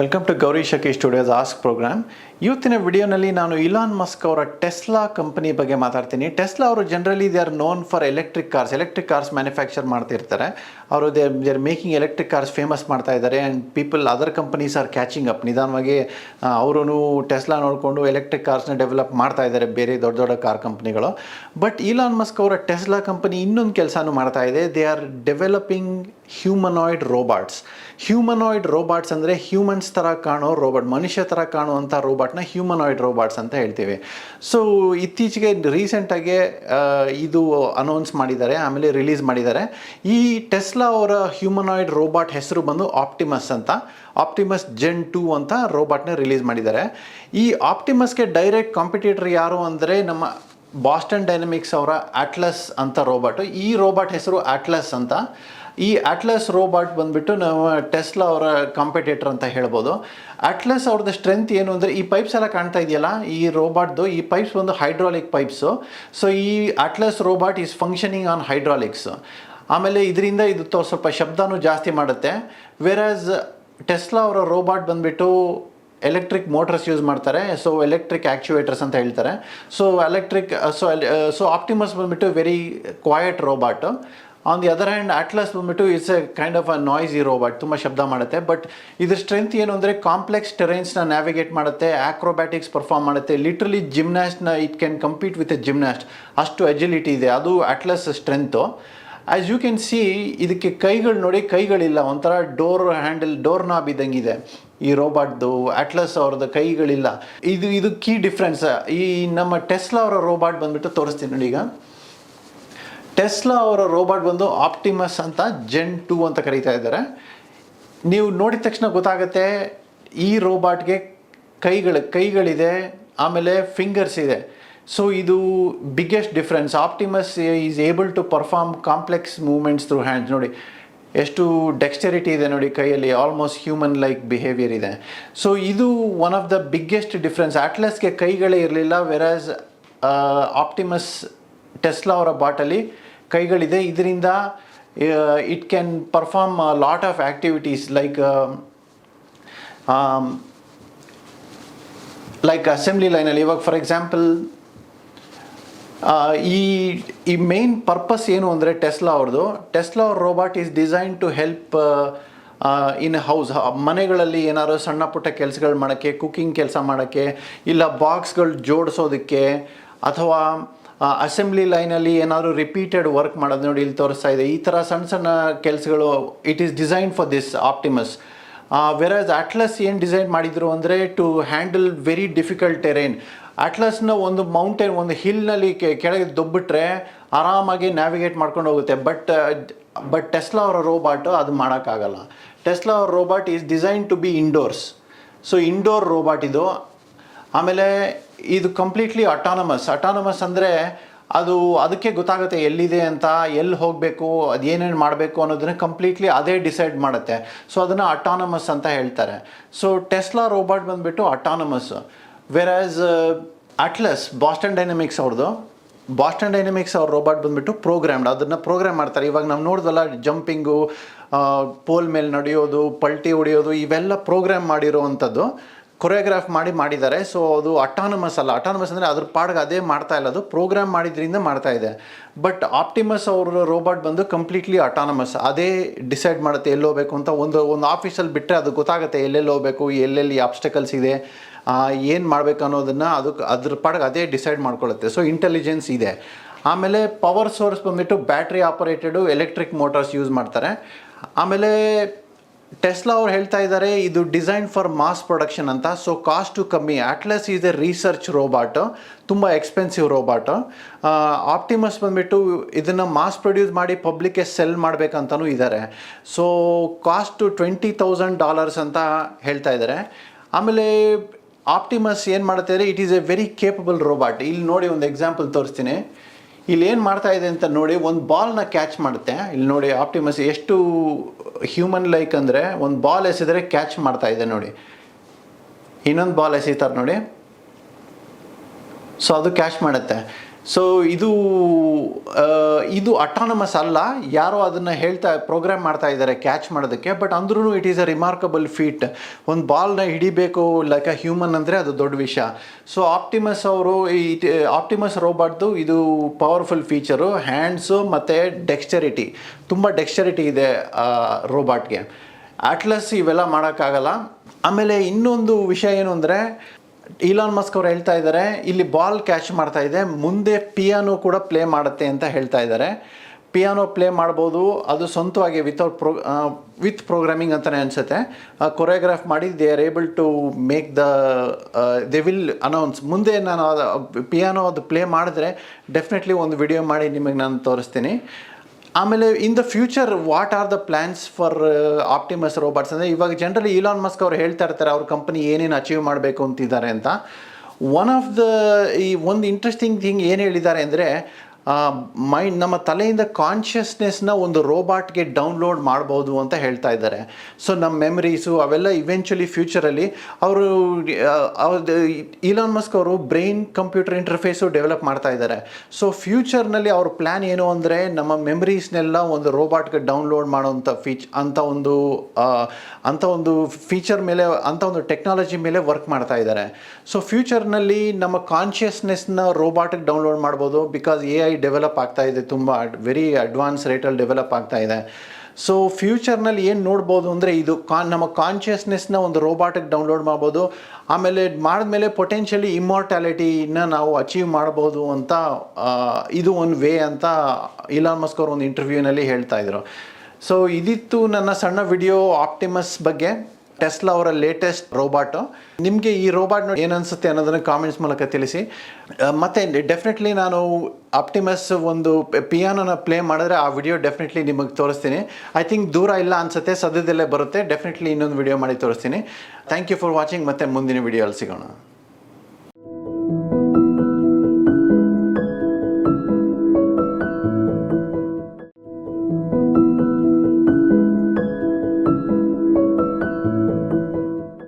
Welcome to Gauri Shaki studios ask program. ಇವತ್ತಿನ ವಿಡಿಯೋನಲ್ಲಿ ನಾನು ಇಲಾನ್ ಮಸ್ಕ್ ಅವರ ಟೆಸ್ಲಾ ಕಂಪನಿ ಬಗ್ಗೆ ಮಾತಾಡ್ತೀನಿ. ಟೆಸ್ಲಾ ಅವರು generally they are known for electric cars manufacture ಮಾಡ್ತಿರ್ತಾರೆ. ಅವರು they are making electric cars famous ಮಾಡ್ತಾ ಇದ್ದಾರೆ. And people other companies are catching up. ನಿಧಾನವಾಗಿ ಅವರು ಟೆಸ್ಲಾ ನೋಡಿಕೊಂಡು ಎಲೆಕ್ಟ್ರಿಕ್ ಕಾರ್ಸ್ನ ಡೆವಲಪ್ ಮಾಡ್ತಾ ಇದ್ದಾರೆ, ಬೇರೆ ದೊಡ್ಡ ದೊಡ್ಡ ಕಾರ್ ಕಂಪ್ನಿಗಳು. ಬಟ್ ಇಲಾನ್ ಮಸ್ಕ್ ಅವರ ಟೆಸ್ಲಾ ಕಂಪನಿ ಇನ್ನೊಂದು ಕೆಲಸನೂ ಮಾಡ್ತಾ ಇದೆ. ದೇ ಆರ್ ಡೆವಲಪಿಂಗ್ ಹ್ಯೂಮನಾಯ್ಡ್ ರೋಬಾಟ್ಸ್ ಅಂದರೆ ಹ್ಯೂಮನ್ಸ್ ಥರ ಕಾಣೋ ರೋಬೋಟ್, ಮನುಷ್ಯ ಥರ ಕಾಣುವಂಥ ರೋಬೋಟ್ನ ಹ್ಯೂಮನಾಯ್ಡ್ ರೋಬಾಟ್ಸ್ ಅಂತ ಹೇಳ್ತೀವಿ. ಸೊ ಇತ್ತೀಚೆಗೆ ರೀಸೆಂಟಾಗಿ ಇದು ಅನೌನ್ಸ್ ಮಾಡಿದ್ದಾರೆ, ಆಮೇಲೆ ರಿಲೀಸ್ ಮಾಡಿದ್ದಾರೆ. ಈ ಟೆಸ್ಲಾ ಅವರ ಹ್ಯೂಮನಾಯ್ಡ್ ರೋಬೋಟ್ ಹೆಸರು ಬಂದು ಆಪ್ಟಿಮಸ್ ಜೆನ್ 2 ಅಂತ ರೋಬೋಟ್ನ ರಿಲೀಸ್ ಮಾಡಿದ್ದಾರೆ. ಈ ಆಪ್ಟಿಮಸ್ಗೆ ಡೈರೆಕ್ಟ್ ಕಾಂಪಿಟೇಟರ್ ಯಾರು ಅಂದರೆ ನಮ್ಮ ಬಾಸ್ಟನ್ ಡೈನಮಿಕ್ಸ್ ಅವರ ಅಟ್ಲಸ್ ಅಂತ ರೋಬೋಟು. ಈ ರೋಬೋಟ್ ಹೆಸರು ಅಟ್ಲಸ್ ಅಂತ. ಈ ಅಟ್ಲಸ್ ರೋಬೋಟ್ ಬಂದುಬಿಟ್ಟು ನಾವು ಟೆಸ್ಲಾ ಅವರ ಕಾಂಪಿಟೇಟರ್ ಅಂತ ಹೇಳ್ಬೋದು. ಅಟ್ಲಸ್ ಅವ್ರದ್ದು ಸ್ಟ್ರೆಂತ್ ಏನು ಅಂದರೆ, ಈ ಪೈಪ್ಸ್ ಎಲ್ಲ ಕಾಣ್ತಾ ಇದೆಯಲ್ಲ ಈ ರೋಬೋಟ್ದು, ಈ ಪೈಪ್ಸ್ ಒಂದು ಹೈಡ್ರಾಲಿಕ್ ಪೈಪ್ಸು. ಸೊ ಈ Atlas robot is functioning on hydraulics. ಆಮೇಲೆ ಇದರಿಂದ ಇದು ಸ್ವಲ್ಪ ಶಬ್ದನೂ ಜಾಸ್ತಿ ಮಾಡುತ್ತೆ. ವೆರಾಸ್ ಟೆಸ್ಲಾ ಅವರ ರೋಬೋಟ್ ಬಂದುಬಿಟ್ಟು ಎಲೆಕ್ಟ್ರಿಕ್ ಮೋಟರ್ಸ್ ಯೂಸ್ ಮಾಡ್ತಾರೆ. ಸೊ ಎಲೆಕ್ಟ್ರಿಕ್ ಆ್ಯಕ್ಚುಯೇಟರ್ಸ್ ಅಂತ ಹೇಳ್ತಾರೆ. ಸೊ ಆಪ್ಟಿಮಸ್ ಬಂದುಬಿಟ್ಟು very quiet robot. On the other hand Atlas ಬಂದುಬಿಟ್ಟು it's a kind of a noisy robot, ತುಂಬ ಶಬ್ದ ಮಾಡುತ್ತೆ. ಬಟ್ ಇದ್ರ ಸ್ಟ್ರೆಂತ್ ಏನು ಅಂದರೆ ಕಾಂಪ್ಲೆಕ್ಸ್ ಟೆರೈನ್ಸ್ನ ನ್ಯಾವಿಗೇಟ್ ಮಾಡುತ್ತೆ, ಆಕ್ರೋಬ್ಯಾಟಿಕ್ಸ್ ಪರ್ಫಾರ್ಮ್ ಮಾಡುತ್ತೆ. Literally ಜಿಮ್ನಾಸ್ಟ್ನ it can compete with a gymnast, ಅಷ್ಟು ಅಜಿಲಿಟಿ ಇದೆ, ಅದು Atlas strength. As you can see, ಇದಕ್ಕೆ ಕೈಗಳು ನೋಡಿ, ಕೈಗಳಿಲ್ಲ, ಒಂಥರ ಡೋರ್ ನಾಬ್ ಇದ್ದಂಗಿದೆ ಈ ರೋಬೋಟ್ದು. ಅಟ್ಲಸ್ ಅವ್ರದ್ದು ಕೈಗಳಿಲ್ಲ. ಇದು ಕೀ ಡಿಫ್ರೆನ್ಸ್. ಈ ನಮ್ಮ ಟೆಸ್ಲಾ ಅವರ ರೋಬೋಟ್ ಬಂದುಬಿಟ್ಟು ತೋರಿಸ್ತೀನಿ ನೋಡಿ. ಈಗ ಟೆಸ್ಲಾ ಅವರ ರೋಬೋಟ್ ಬಂದು ಆಪ್ಟಿಮಸ್ ಅಂತ ಜೆನ್ 2 ಅಂತ ಕರೀತಾ ಇದ್ದಾರೆ. ನೀವು ನೋಡಿದ ತಕ್ಷಣ ಗೊತ್ತಾಗುತ್ತೆ ಈ ರೋಬೋಟ್ಗೆ ಕೈಗಳಿದೆ, ಆಮೇಲೆ ಫಿಂಗರ್ಸ್ ಇದೆ. ಸೊ ಇದು biggest difference. Optimus is able to perform complex movements through hands. ನೋಡಿ ಎಷ್ಟು ಡೆಕ್ಸ್ಟರಿಟಿ ಇದೆ ನೋಡಿ ಕೈಯಲ್ಲಿ, ಆಲ್ಮೋಸ್ಟ್ ಹ್ಯೂಮನ್ ಲೈಕ್ ಬಿಹೇವಿಯರ್ ಇದೆ. ಸೊ ಇದು one of the biggest difference. ಅಟ್ಲಸ್ಗೆ ಕೈಗಳೇ ಇರಲಿಲ್ಲ, ವೆರಾಸ್ ಆಪ್ಟಿಮಸ್ ಟೆಸ್ಲಾ ಅವರ ಬಾಟಲ್ಲಿ ಕೈಗಳಿದೆ. ಇದರಿಂದ it can perform lot of activities like assembly ಲೈನಲ್ಲಿ. ಇವಾಗ ಫಾರ್ ಎಕ್ಸಾಂಪಲ್ ಈ ಮೇನ್ ಪರ್ಪಸ್ ಏನು ಅಂದರೆ ಟೆಸ್ಲಾ ಅವ್ರ robot is design to help in house, ಮನೆಗಳಲ್ಲಿ ಏನಾದ್ರು ಸಣ್ಣ ಪುಟ್ಟ ಕೆಲಸಗಳು ಮಾಡೋಕ್ಕೆ, ಕುಕ್ಕಿಂಗ್ ಕೆಲಸ ಮಾಡೋಕ್ಕೆ, ಇಲ್ಲ ಬಾಕ್ಸ್ಗಳು ಜೋಡಿಸೋದಕ್ಕೆ, ಅಥವಾ ಅಸೆಂಬ್ಲಿ ಲೈನಲ್ಲಿ ಏನಾದರೂ ರಿಪೀಟೆಡ್ ವರ್ಕ್ ಮಾಡೋದು. ನೋಡಿ ಇಲ್ಲಿ ತೋರಿಸ್ತಾ ಇದೆ, ಈ ಥರ ಸಣ್ಣ ಸಣ್ಣ ಕೆಲಸಗಳು. It is design for this Optimus. Versus Atlas ಏನು ಡಿಸೈನ್ ಮಾಡಿದರು ಅಂದರೆ to handle very difficult terrain. ಅಟ್ಲಸ್ನ ಒಂದು ಮೌಂಟೇನ್, ಒಂದು ಹಿಲ್ನಲ್ಲಿ ಕೆಳಗೆ ದೊಬ್ಬಿಟ್ರೆ ಆರಾಮಾಗಿ ನ್ಯಾವಿಗೇಟ್ ಮಾಡ್ಕೊಂಡು ಹೋಗುತ್ತೆ. ಬಟ್ ಟೆಸ್ಲಾ ಅವರ ರೋಬೋಟು ಅದು ಮಾಡೋಕ್ಕಾಗಲ್ಲ. ಟೆಸ್ಲಾ ಅವರ robot is design to be indoors. So indoor robot ಇದು. ಆಮೇಲೆ ಇದು ಕಂಪ್ಲೀಟ್ಲಿ ಅಟಾನಮಸ್ ಅಂದರೆ ಅದಕ್ಕೆ ಗೊತ್ತಾಗುತ್ತೆ ಎಲ್ಲಿದೆ ಅಂತ, ಎಲ್ಲಿ ಹೋಗಬೇಕು, ಅದು ಏನೇನು ಮಾಡಬೇಕು ಅನ್ನೋದನ್ನ ಕಂಪ್ಲೀಟ್ಲಿ ಅದೇ ಡಿಸೈಡ್ ಮಾಡುತ್ತೆ. ಸೊ ಅದನ್ನು ಅಟಾನಮಸ್ ಅಂತ ಹೇಳ್ತಾರೆ. ಸೊ ಟೆಸ್ಲಾ ರೋಬೋಟ್ ಬಂದುಬಿಟ್ಟು ಅಟಾನಮಸ್. ವೆರಾಸ್ ಅಟ್ಲಸ್ ಬಾಸ್ಟನ್ ಡೈನಮಿಕ್ಸ್ ಅವ್ರ ರೋಬೋಟ್ ಬಂದುಬಿಟ್ಟು ಪ್ರೋಗ್ರಾಮ್ಡ್. ಅದನ್ನು ಪ್ರೋಗ್ರಾಮ್ ಮಾಡ್ತಾರೆ. ಇವಾಗ ನಾವು ನೋಡಿದ್ವಲ್ಲ, ಜಂಪಿಂಗು, ಪೋಲ್ ಮೇಲೆ ನಡೆಯೋದು, ಪಲ್ಟಿ ಹೊಡೆಯೋದು, ಇವೆಲ್ಲ ಪ್ರೋಗ್ರಾಮ್ ಮಾಡಿರೋವಂಥದ್ದು, ಕೊರಿಯೋಗ್ರಾಫ್ ಮಾಡಿದ್ದಾರೆ. ಸೊ ಅದು ಅಟಾನಮಸ್ ಅಲ್ಲ. ಅಟಾನಮಸ್ ಅಂದರೆ ಅದ್ರ ಪಾಡ್ಗೆ ಅದೇ ಮಾಡ್ತಾ ಇಲ್ಲ, ಅದು ಪ್ರೋಗ್ರಾಮ್ ಮಾಡಿದ್ರಿಂದ ಮಾಡ್ತಾ ಇದೆ. ಬಟ್ ಆಪ್ಟಿಮಸ್ ಅವ್ರ ರೋಬೋಟ್ ಬಂದು ಕಂಪ್ಲೀಟ್ಲಿ ಅಟಾನಮಸ್, ಅದೇ ಡಿಸೈಡ್ ಮಾಡುತ್ತೆ ಎಲ್ಲಿ ಹೋಗಬೇಕು ಅಂತ. ಒಂದು ಆಫೀಸಲ್ಲಿ ಬಿಟ್ಟರೆ ಅದು ಗೊತ್ತಾಗುತ್ತೆ ಎಲ್ಲೆಲ್ಲಿ ಹೋಗಬೇಕು, ಎಲ್ಲೆಲ್ಲಿ ಆಬ್ಸ್ಟಕಲ್ಸ್ ಇದೆ, ಏನು ಮಾಡಬೇಕು ಅನ್ನೋದನ್ನು ಅದ್ರ ಪಾಡ್ಗೆ ಅದೇ ಡಿಸೈಡ್ ಮಾಡ್ಕೊಳ್ಳುತ್ತೆ. ಸೊ ಇಂಟೆಲಿಜೆನ್ಸ್ ಇದೆ. ಆಮೇಲೆ ಪವರ್ ಸೋರ್ಸ್ ಬಂದುಬಿಟ್ಟು ಬ್ಯಾಟ್ರಿ ಆಪರೇಟೆಡು ಎಲೆಕ್ಟ್ರಿಕ್ ಮೋಟರ್ಸ್ ಯೂಸ್ ಮಾಡ್ತಾರೆ. ಆಮೇಲೆ ಟೆಸ್ಲಾ ಅವ್ರು ಹೇಳ್ತಾ ಇದ್ದಾರೆ ಇದು ಡಿಸೈನ್ ಫಾರ್ ಮಾಸ್ ಪ್ರೊಡಕ್ಷನ್ ಅಂತ. ಸೊ ಕಾಸ್ಟು ಕಮ್ಮಿ. Atlas is A research robot, ತುಂಬ ಎಕ್ಸ್ಪೆನ್ಸಿವ್ ರೋಬೋಟು. ಆಪ್ಟಿಮಸ್ ಬಂದುಬಿಟ್ಟು ಇದನ್ನು ಮಾಸ್ ಪ್ರೊಡ್ಯೂಸ್ ಮಾಡಿ ಪಬ್ಲಿಕ್ಗೆ ಸೆಲ್ ಮಾಡಬೇಕಂತಲೂ ಇದ್ದಾರೆ. ಸೊ ಕಾಸ್ಟು $20,000 ಅಂತ ಹೇಳ್ತಾ ಇದ್ದಾರೆ. ಆಮೇಲೆ ಆಪ್ಟಿಮಸ್ ಏನು ಮಾಡುತ್ತೆ ಅಂದರೆ it is A very capable robot. ಇಲ್ಲಿ ನೋಡಿ ಒಂದು ಎಕ್ಸಾಂಪಲ್ ತೋರಿಸ್ತೀನಿ. ಇಲ್ಲಿ ಏನು ಮಾಡ್ತಾ ಇದೆ ಅಂತ ನೋಡಿ, ಒಂದು ಬಾಲ್ನ ಕ್ಯಾಚ್ ಮಾಡುತ್ತೆ. ಇಲ್ಲಿ ನೋಡಿ ಆಪ್ಟಿಮಸ್ ಎಷ್ಟು ಹ್ಯೂಮನ್ ಲೈಕ್ ಅಂದರೆ, ಒಂದು ಬಾಲ್ ಎಸೆದರೆ ಕ್ಯಾಚ್ ಮಾಡ್ತಾ ಇದೆ ನೋಡಿ. ಇನ್ನೊಂದು ಬಾಲ್ ಎಸೀತಾರೆ ನೋಡಿ, ಸೊ ಅದು ಕ್ಯಾಚ್ ಮಾಡುತ್ತೆ. ಸೊ ಇದು ಅಟಾನಮಸ್ ಅಲ್ಲ, ಯಾರೋ ಅದನ್ನು ಪ್ರೋಗ್ರಾಮ್ ಮಾಡ್ತಾ ಇದ್ದಾರೆ ಕ್ಯಾಚ್ ಮಾಡೋದಕ್ಕೆ. ಬಟ್ ಅಂದ್ರೂ it is a remarkable feet. ಒಂದು ಬಾಲ್ನ ಹಿಡಿಬೇಕು ಲೈಕ್ ಅ ಹ್ಯೂಮನ್ ಅಂದರೆ ಅದು ದೊಡ್ಡ ವಿಷಯ. ಸೊ ಆಪ್ಟಿಮಸ್ ರೋಬೋಟ್ದು ಇದು ಪವರ್ಫುಲ್ ಫೀಚರು. ಹ್ಯಾಂಡ್ಸು ಮತ್ತು ಡೆಕ್ಸ್ಟರಿಟಿ, ತುಂಬ ಡೆಕ್ಸ್ಟರಿಟಿ ಇದೆ ರೋಬೋಟ್ಗೆ. ಅಟ್ಲಸ್ ಇವೆಲ್ಲ ಮಾಡೋಕ್ಕಾಗಲ್ಲ. ಆಮೇಲೆ ಇನ್ನೊಂದು ವಿಷಯ ಏನು ಅಂದರೆ, ಇಲಾನ್ ಮಸ್ಕ್ ಅವ್ರು ಹೇಳ್ತಾ ಇದ್ದಾರೆ ಇಲ್ಲಿ ಬಾಲ್ ಕ್ಯಾಚ್ ಮಾಡ್ತಾ ಇದೆ, ಮುಂದೆ ಪಿಯಾನೋ ಕೂಡ ಪ್ಲೇ ಮಾಡುತ್ತೆ ಅಂತ ಹೇಳ್ತಾ ಇದ್ದಾರೆ. ಪಿಯಾನೋ ಪ್ಲೇ ಮಾಡ್ಬೋದು, ಅದು ಸ್ವಂತವಾಗಿ ವಿತ್ ಪ್ರೋಗ್ರಾಮಿಂಗ್ ಅಂತಲೇ ಅನಿಸುತ್ತೆ. ಕೊರಿಯೋಗ್ರಾಫ್ ಮಾಡಿ they are able to make they will announce. ಮುಂದೆ ನಾನು ಪಿಯಾನೋ ಅದು ಪ್ಲೇ ಮಾಡಿದ್ರೆ ಡೆಫಿನೆಟ್ಲಿ ಒಂದು ವಿಡಿಯೋ ಮಾಡಿ ನಿಮಗೆ ನಾನು ತೋರಿಸ್ತೀನಿ. ಆಮೇಲೆ in the future what are the plans for Optimus robots ಅಂದರೆ, ಇವಾಗ ಜನರಲಿ ಇಲಾನ್ ಮಸ್ಕ್ ಅವ್ರು ಹೇಳ್ತಾ ಇರ್ತಾರೆ ಅವ್ರ ಕಂಪನಿ ಏನೇನು ಅಚೀವ್ ಮಾಡಬೇಕು ಅಂತಿದ್ದಾರೆ ಅಂತ. ಒಂದು ಇಂಟ್ರೆಸ್ಟಿಂಗ್ ಥಿಂಗ್ ಏನು ಹೇಳಿದ್ದಾರೆ ಅಂದರೆ, ನಮ್ಮ ತಲೆಯಿಂದ ಕಾನ್ಷಿಯಸ್ನೆಸ್ನ ಒಂದು ರೋಬೋಟ್ಗೆ ಡೌನ್ಲೋಡ್ ಮಾಡ್ಬೋದು ಅಂತ ಹೇಳ್ತಾ ಇದ್ದಾರೆ. ಸೊ ನಮ್ಮ ಮೆಮರೀಸು ಅವೆಲ್ಲ ಇವೆಂಚುಲಿ ಫ್ಯೂಚರಲ್ಲಿ ಇಲಾನ್ ಮಸ್ಕ್ ಅವರು ಬ್ರೈನ್ ಕಂಪ್ಯೂಟರ್ ಇಂಟರ್ಫೇಸು ಡೆವಲಪ್ ಮಾಡ್ತಾ ಇದ್ದಾರೆ. ಸೊ ಫ್ಯೂಚರ್ನಲ್ಲಿ ಅವ್ರ ಪ್ಲ್ಯಾನ್ ಏನು ಅಂದರೆ, ನಮ್ಮ ಮೆಮರೀಸ್ನೆಲ್ಲ ಒಂದು ರೋಬೋಟ್ಗೆ ಡೌನ್ಲೋಡ್ ಮಾಡೋವಂಥ ಅಂಥ ಒಂದು ಫೀಚರ್ ಮೇಲೆ, ಅಂಥ ಒಂದು ಟೆಕ್ನಾಲಜಿ ಮೇಲೆ ವರ್ಕ್ ಮಾಡ್ತಾ ಇದ್ದಾರೆ. ಸೊ ಫ್ಯೂಚರ್ನಲ್ಲಿ ನಮ್ಮ ಕಾನ್ಷಿಯಸ್ನೆಸ್ನ ರೋಬೋಟಿಗೆ ಡೌನ್ಲೋಡ್ ಮಾಡ್ಬೋದು. ಬಿಕಾಸ್ AI ಡೆವಲಪ್ ಆಗ್ತಾ ಇದೆ, ತುಂಬ ವೆರಿ ಅಡ್ವಾನ್ಸ್ ರೇಟಲ್ಲಿ ಡೆವಲಪ್ ಆಗ್ತಾ ಇದೆ. ಸೊ ಫ್ಯೂಚರ್ನಲ್ಲಿ ಏನು ನೋಡ್ಬೋದು ಅಂದರೆ, ಇದು ನಮ್ಮ ಕಾನ್ಷಿಯಸ್ನೆಸ್ನ ಒಂದು ರೋಬೋಟಿಗೆ ಡೌನ್ಲೋಡ್ ಮಾಡ್ಬೋದು. ಆಮೇಲೆ ಮಾಡಿದ್ಮೇಲೆ ಪೊಟೆನ್ಷಿಯಲಿ ಇಮ್ಮಾರ್ಟ್ಯಾಲಿಟಿನ ನಾವು ಅಚೀವ್ ಮಾಡ್ಬೋದು ಅಂತ ಇದು ಒಂದು ವೇ ಅಂತ ಇಲಾನ್ ಮಸ್ಕ್ ಅವರು ಒಂದು ಇಂಟರ್ವ್ಯೂನಲ್ಲಿ ಹೇಳ್ತಾ ಇದ್ರು. ಸೊ ಇದಿತ್ತು ನನ್ನ ಸಣ್ಣ ವಿಡಿಯೋ ಆಪ್ಟಿಮಸ್ ಬಗ್ಗೆ, ಟೆಸ್ಲಾ ಅವರ ಲೇಟೆಸ್ಟ್ ರೋಬೋಟು. ನಿಮಗೆ ಈ ರೋಬೋಟ್ ನೋಡಿ ಏನನ್ಸುತ್ತೆ ಅನ್ನೋದನ್ನು ಕಾಮೆಂಟ್ಸ್ ಮೂಲಕ ತಿಳಿಸಿ. ಮತ್ತು ಡೆಫಿನೆಟ್ಲಿ ನಾನು ಆಪ್ಟಿಮಸ್ ಒಂದು ಪಿಯಾನೋನ ಪ್ಲೇ ಮಾಡಿದ್ರೆ ಆ ವಿಡಿಯೋ ಡೆಫಿನೆಟ್ಲಿ ನಿಮಗೆ ತೋರಿಸ್ತೀನಿ. ಐ ಥಿಂಕ್ ದೂರ ಇಲ್ಲ ಅನಿಸುತ್ತೆ, ಸದ್ಯದಲ್ಲೇ ಬರುತ್ತೆ. ಡೆಫಿನೆಟ್ಲಿ ಇನ್ನೊಂದು ವಿಡಿಯೋ ಮಾಡಿ ತೋರಿಸ್ತೀನಿ. Thank you for watching. ಮತ್ತೆ ಮುಂದಿನ ವಿಡಿಯೋಲ್ಲಿ ಸಿಗೋಣ.